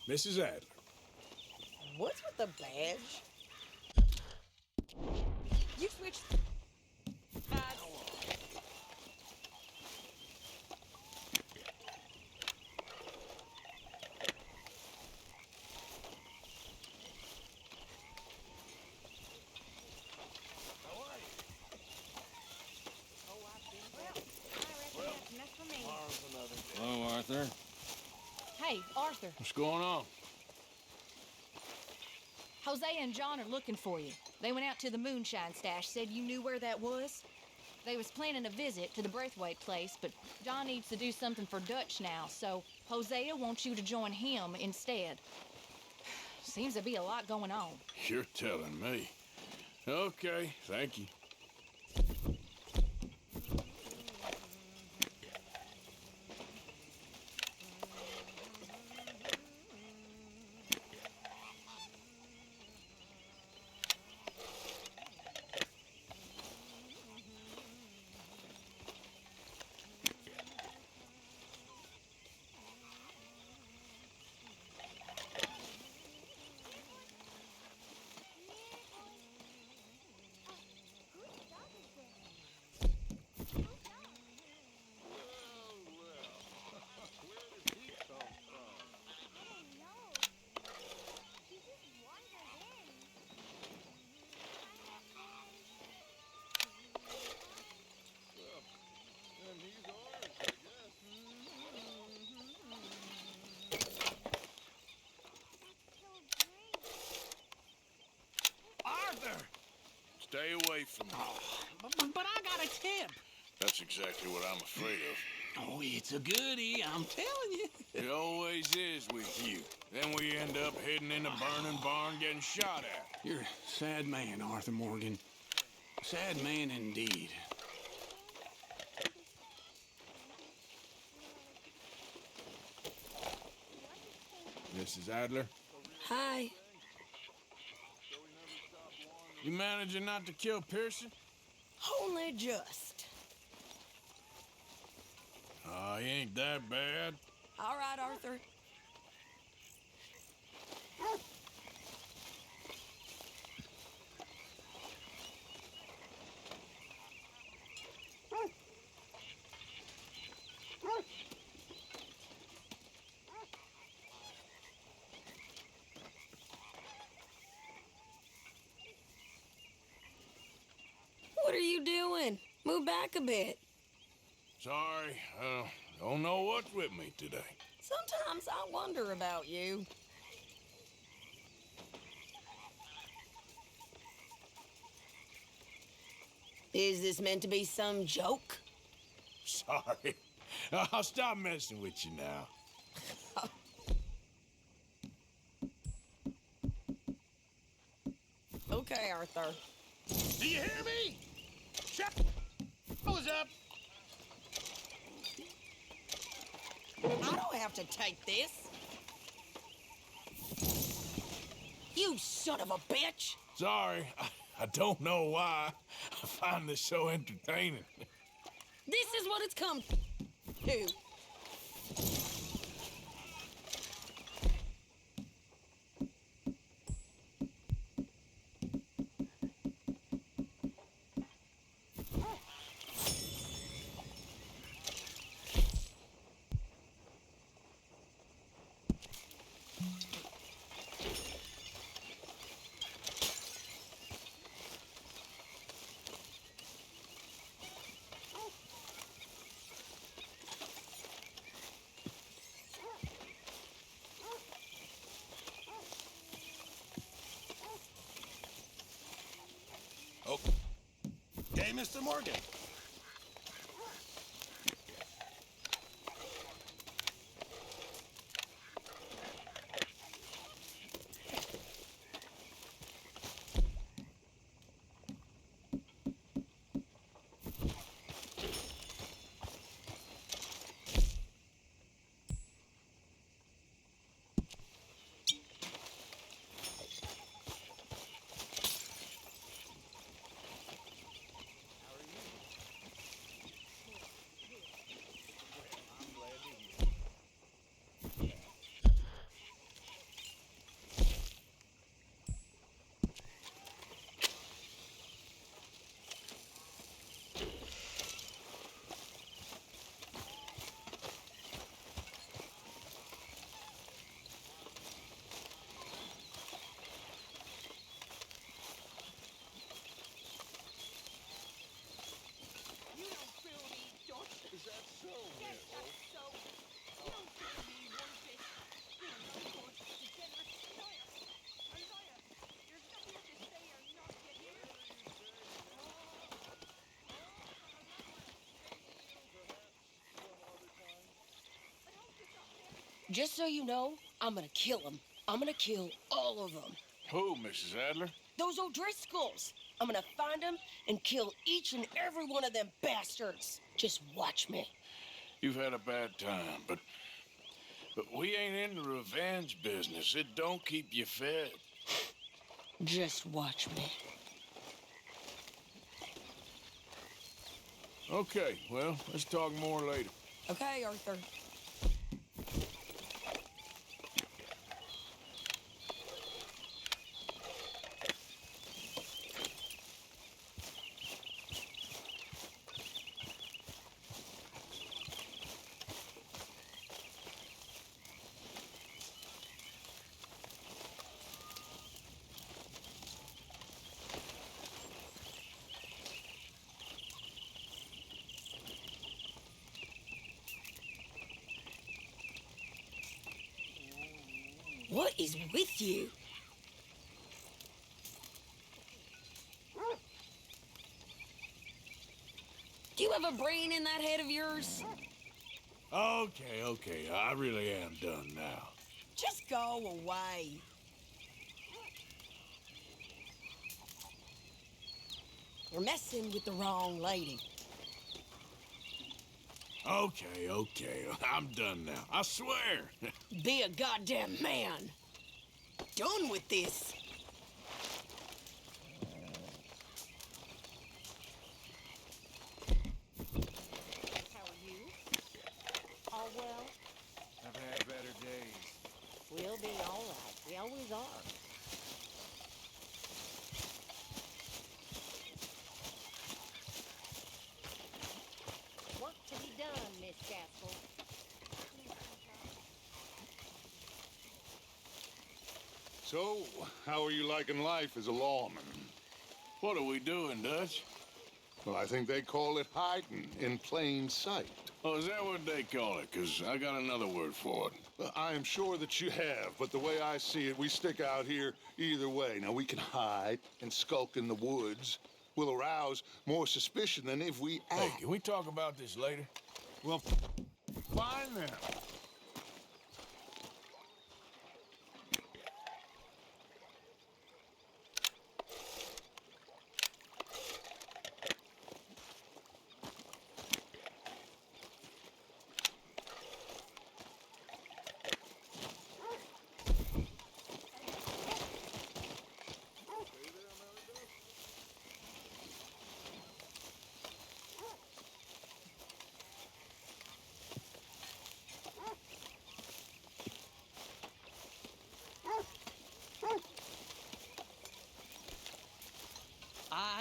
Mrs. Adler. What's with the badge? You switched. Hello, Arthur. Hey, Arthur. What's going on? Hosea and John are looking for you. They went out to the moonshine stash, said you knew where that was. They was planning a visit to the Braithwaite place, but John needs to do something for Dutch now, so Hosea wants you to join him instead. Seems to be a lot going on. You're telling me. Okay, thank you. Arthur! Stay away from me. But I got a tip. That's exactly what I'm afraid of. Oh, it's a goodie, I'm telling you. It always is with you. Then we end up heading in a burning barn getting shot at. You're a sad man, Arthur Morgan. Sad man indeed. Mrs. Adler, Hi. you managing not to kill Pearson? Only just. He ain't that bad. All right, Arthur. What are you doing? Move back a bit. Sorry, don't know what's with me today. Sometimes I wonder about you. Is this meant to be some joke? Sorry. I'll stop messing with you now. Okay, Arthur. Do you hear me? Shut Who's up? I don't have to take this. You son of a bitch! Sorry, I don't know why. I find this so entertaining. This is what it's come to. Okay, Mr. Morgan. Just so you know, I'm gonna kill them. I'm gonna kill all of them. Who, Mrs. Adler? Those O'Driscolls. I'm gonna find them and kill each and every one of them bastards. Just watch me. You've had a bad time, but we ain't in the revenge business. It don't keep you fed. Just watch me. Okay, well, let's talk more later. Okay, Arthur. What is with you? Do you have a brain in that head of yours? Okay, I really am done now. Just go away. You're messing with the wrong lady. Okay, I'm done now. I swear. Be a goddamn man. Done with this. How are you? All well? I've had better days. We'll be all right. We always are. Work to be done, Miss Gaskell. So, how are you liking life as a lawman? What are we doing, Dutch? Well, I think they call it hiding in plain sight. Oh, is that what they call it? 'Cause I got another word for it. Well, I am sure that you have, but the way I see it, we stick out here either way. Now, we can hide and skulk in the woods. We'll arouse more suspicion than if we Hey, act. can we talk about this later? Well, fine then.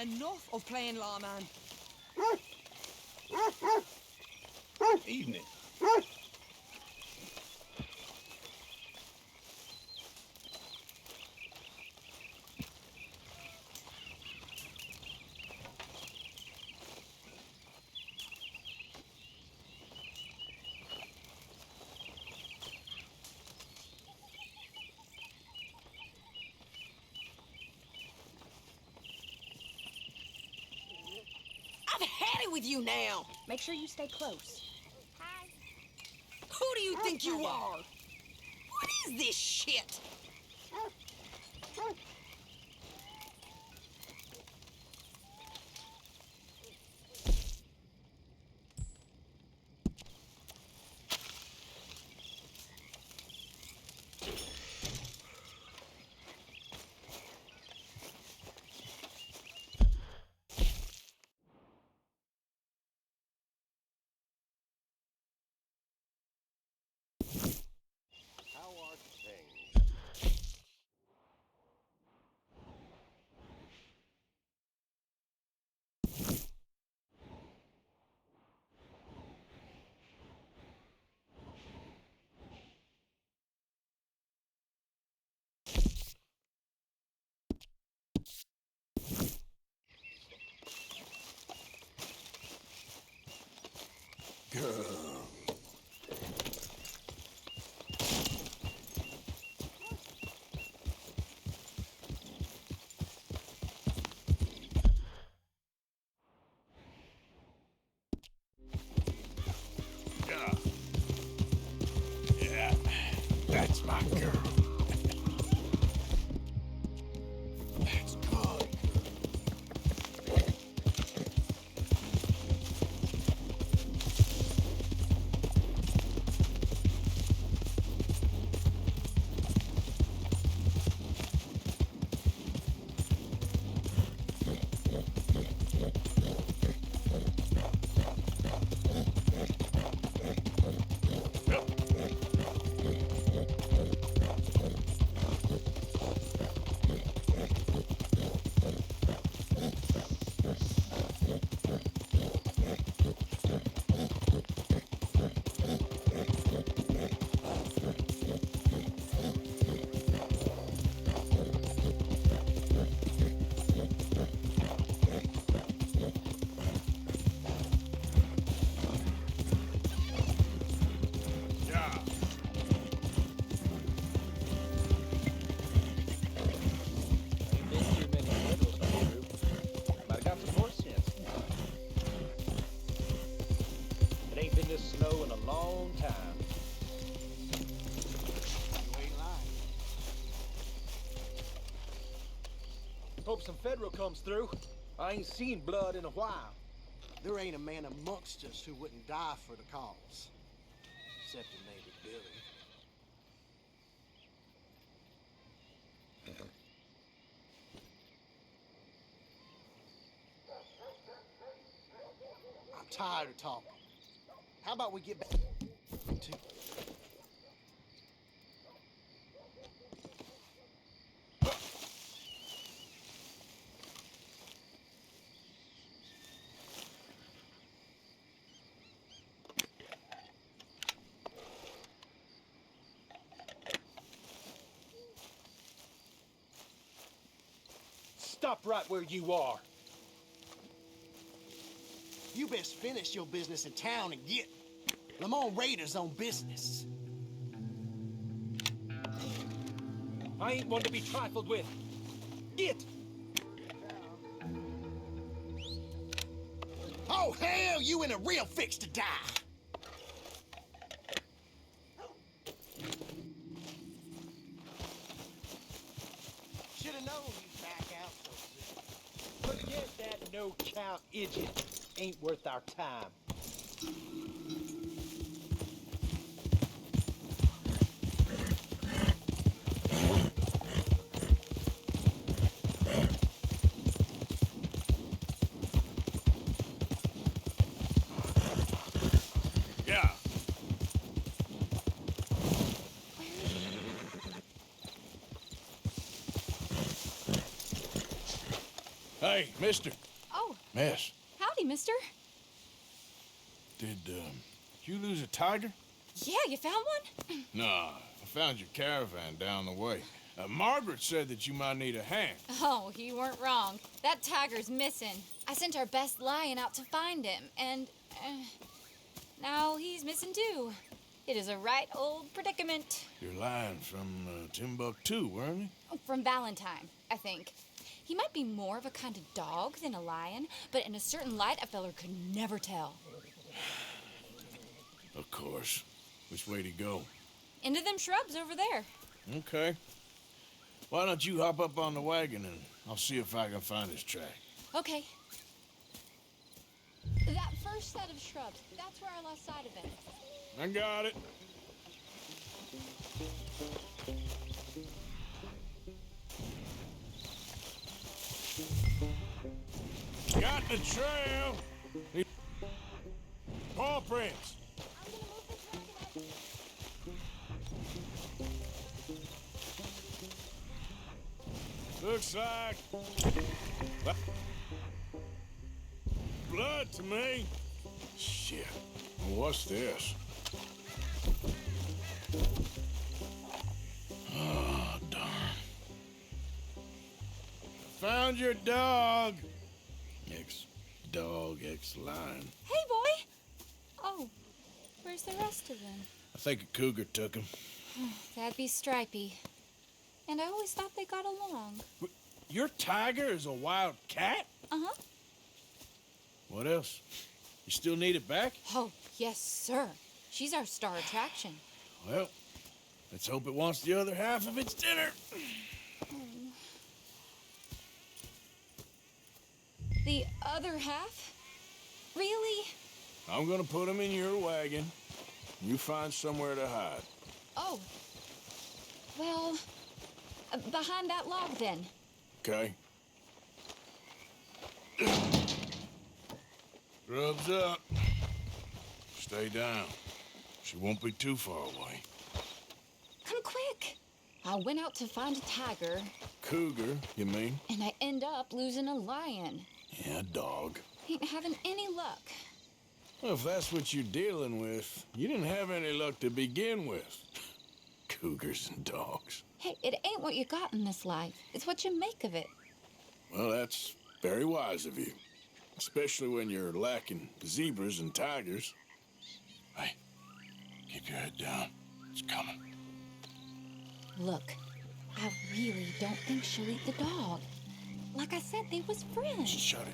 Enough of playing lawman. Evening. I've had it with you now. Make sure you stay close. Who do you think you are? What is this shit? How are things? Girl. Yeah. Yeah. hope some federal comes through. I ain't seen blood in a while. There ain't a man amongst us who wouldn't die for the cause. Except for maybe Billy. I'm tired of talking. How about we get back to... Stop right where you are. You best finish your business in town and get Lamont Raiders on business. I ain't one to be trifled with. Get! Oh, hell, you in a real fix to die. Should've known you'd back out so soon. Forget that no-count idiot. Ain't worth our time. Yeah. Hey, mister. Oh, Miss, howdy, mister. did you lose a tiger? Yeah, you found one? Nah, I found your caravan down the way. Margaret said that you might need a hand. Oh, you weren't wrong. That tiger's missing. I sent our best lion out to find him, and now he's missing too. It is a right old predicament. You're lying from Timbuktu, weren't you? From Valentine, I think. He might be more of a kind of dog than a lion, but in a certain light, a feller could never tell. Of course. Which way to go? Into them shrubs over there. Okay. Why don't you hop up on the wagon and I'll see if I can find his track. Okay. That first set of shrubs, that's where I lost sight of him. I got it. Got the trail. Paw prints. Looks like blood to me. Shit. What's this? Oh, darn. Found your dog. Ex-dog, ex-lion. Hey, boy! Oh, where's the rest of them? I think a cougar took him. That'd be Stripey. And I always thought they got along. Your tiger is a wild cat? Uh-huh. What else? You still need it back? Oh, yes, sir. She's our star attraction. Well, let's hope it wants the other half of its dinner. The other half? Really? I'm gonna put him in your wagon. You find somewhere to hide. Oh. Well, behind that log, then. Okay. Rubs up. Stay down. She won't be too far away. Come quick. I went out to find a tiger, Cougar, you mean? and I end up losing a lion. Yeah, dog. Ain't having any luck. Well, if that's what you're dealing with, you didn't have any luck to begin with. Cougars and dogs. Hey, it ain't what you got in this life. It's what you make of it. Well, that's very wise of you. Especially when you're lacking zebras and tigers. Hey, keep your head down. It's coming. Look, I really don't think she'll eat the dog. Like I said, they was friends. Shut it.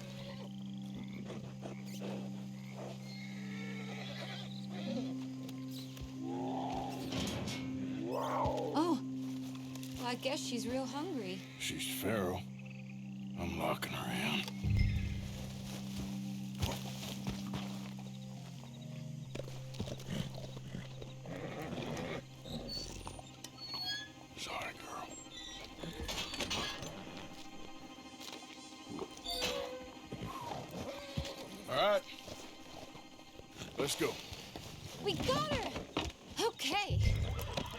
Oh, well, I guess she's real hungry. She's feral. I'm looking around. Sorry, girl. All right. Let's go. We got her! Okay.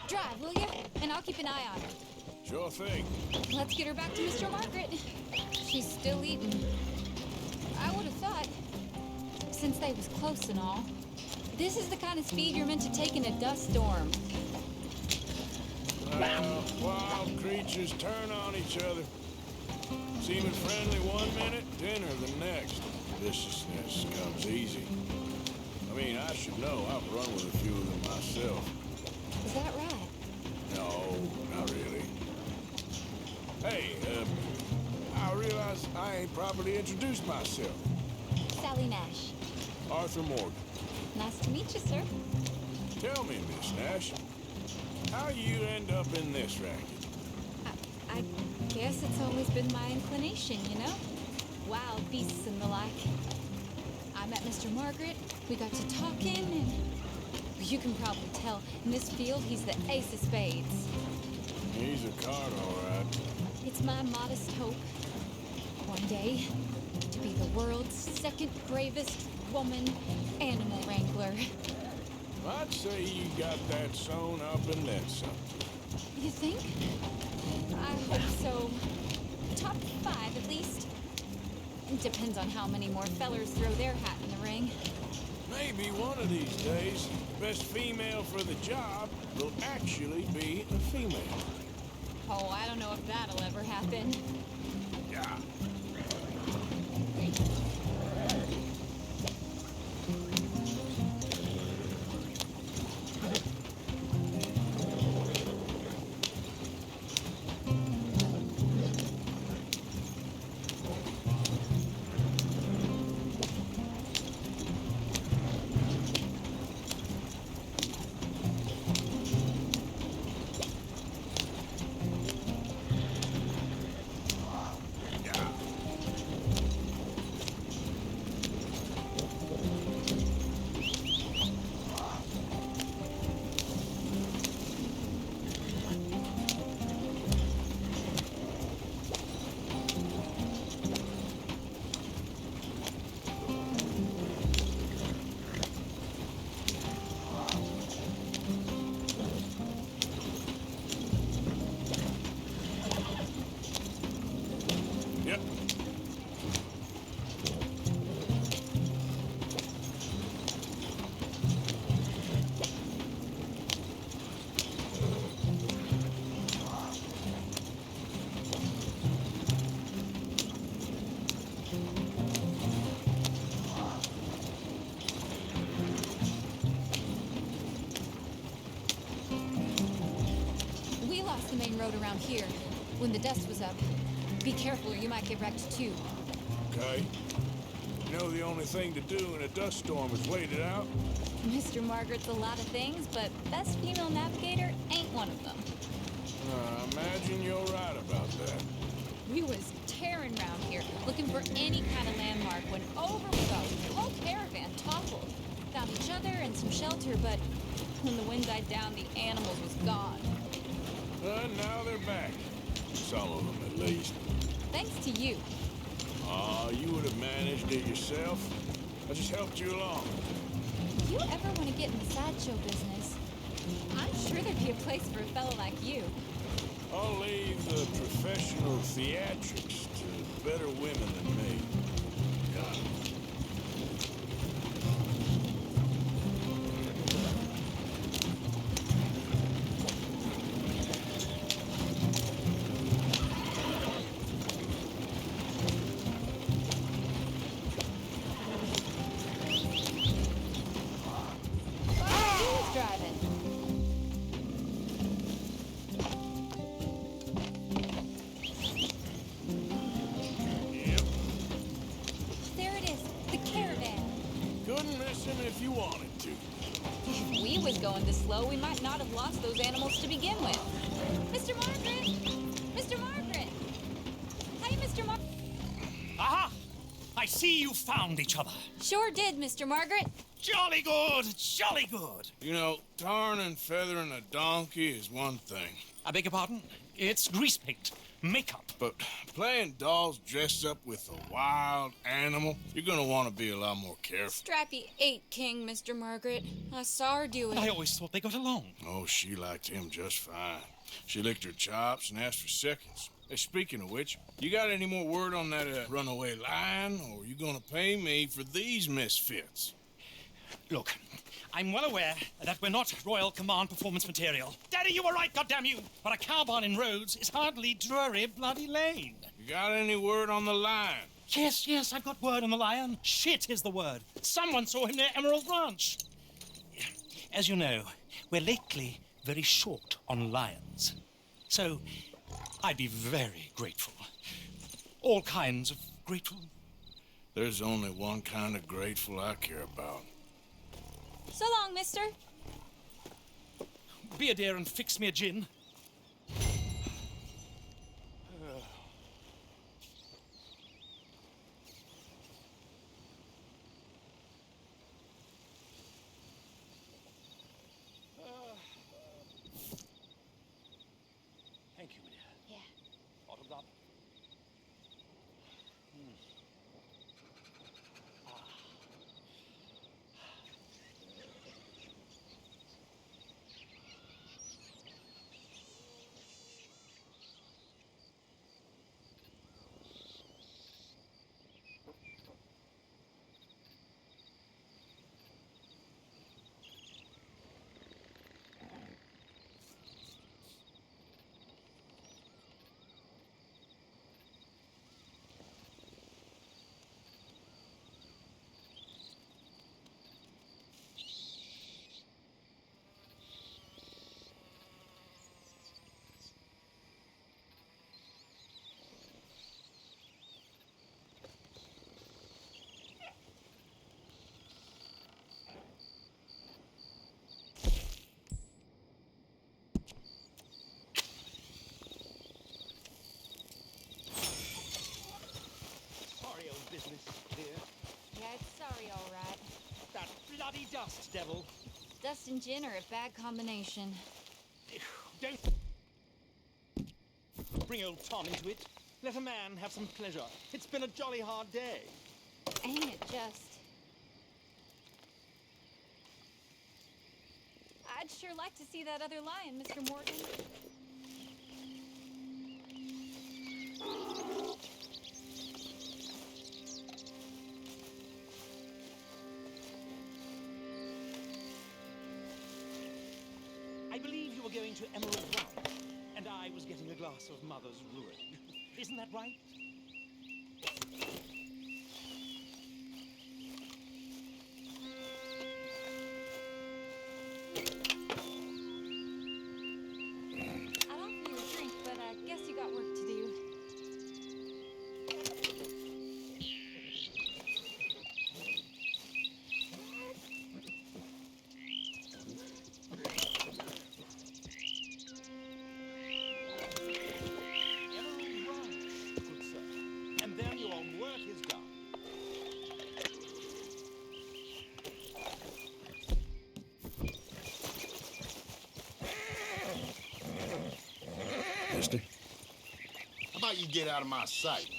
Drive, will you? And I'll keep an eye on her. Sure thing. Let's get her back to Mr. Margaret. She's still eating. I would have thought, since they was close and all, this is the kind of speed you're meant to take in a dust storm. Wild creatures turn on each other. Seeming friendly one minute, dinner the next. Viciousness comes easy. I mean, I should know. I've run with a few of them myself. Is that right? No, not really. Hey, I realize I ain't properly introduced myself. Sally Nash. Arthur Morgan. Nice to meet you, sir. Tell me, Miss Nash, how you end up in this racket? I guess it's always been my inclination, you know? Wild beasts and the like. I met Mr. Margaret, we got to talking, and you can probably tell, in this field, he's the ace of spades. He's a card, all right. It's my modest hope, one day, to be the world's second bravest woman animal wrangler. I'd say you got that sewn up and then some. You think? I hope so. Top 5, at least. Depends on how many more fellers throw their hat in the ring. Maybe one of these days, the best female for the job will actually be a female. Oh, I don't know if that'll ever happen. Yeah. Yep. We lost the main road around here when the dust was up. Be careful or you might get wrecked too. Okay. You know the only thing to do in a dust storm is wait it out? Mr. Margaret's a lot of things, but best female navigator ain't one of them. Imagine you're right about that. We was tearing around here, looking for any kind of landmark when over we go. The whole caravan toppled. Found each other and some shelter, but when the wind died down, the animals was gone. Now they're back. Some of them, at least. Thanks to you. You would have managed it yourself. I just helped you along. If you ever want to get in the sideshow business, I'm sure there'd be a place for a fellow like you. I'll leave the professional theatrics to better women than me. Got it. Who's driving? Yep. There it is, the caravan. Couldn't miss him if you wanted to. If we was going this slow, we might not have lost those animals to begin with. Mr. Margaret! Mr. Margaret! Hey, Mr. Margaret! I see you found each other. Sure did, Mr. Margaret. Jolly good, jolly good. You know, tarring and feathering a donkey is one thing. I beg your pardon? It's grease paint, makeup. But playing dolls dressed up with a wild animal, you're gonna want to be a lot more careful. Strappy ate King, Mr. Margaret. I saw her do it. I always thought they got along. Oh, she liked him just fine. She licked her chops and asked for seconds. Hey, speaking of which, you got any more word on that runaway lion, or are you gonna pay me for these misfits? Look, I'm well aware that we're not Royal Command performance material. Daddy, you were right, goddamn you! But a cow barn in Rhodes is hardly Drury Bloody Lane. You got any word on the lion? Yes, I've got word on the lion. Shit is the word. Someone saw him near Emerald Ranch. As you know, we're lately very short on lions. So, I'd be very grateful. All kinds of grateful. There's only one kind of grateful I care about. So long, mister. Be a dear and fix me a gin. Thank you, dear. Yeah. Autograph. Business, dear. Yeah, it's sorry, all right. That bloody dust, devil. Dust and gin are a bad combination. Don't bring old Tom into it. Let a man have some pleasure. It's been a jolly hard day. Ain't it just? I'd sure like to see that other lion, Mr. Morgan. I believe you were going to Emerald Ranch, and I was getting a glass of Mother's Ruin. Isn't that right? I'd offer you a drink, but I guess you got work to do. How about you get out of my sight?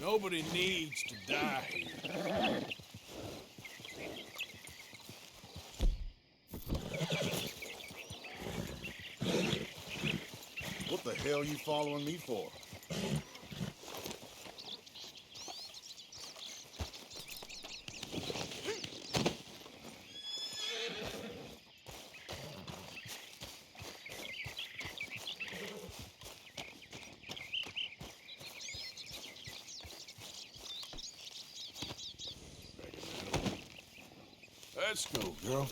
Nobody needs to die here. What the hell are you following me for? Let's go, girl.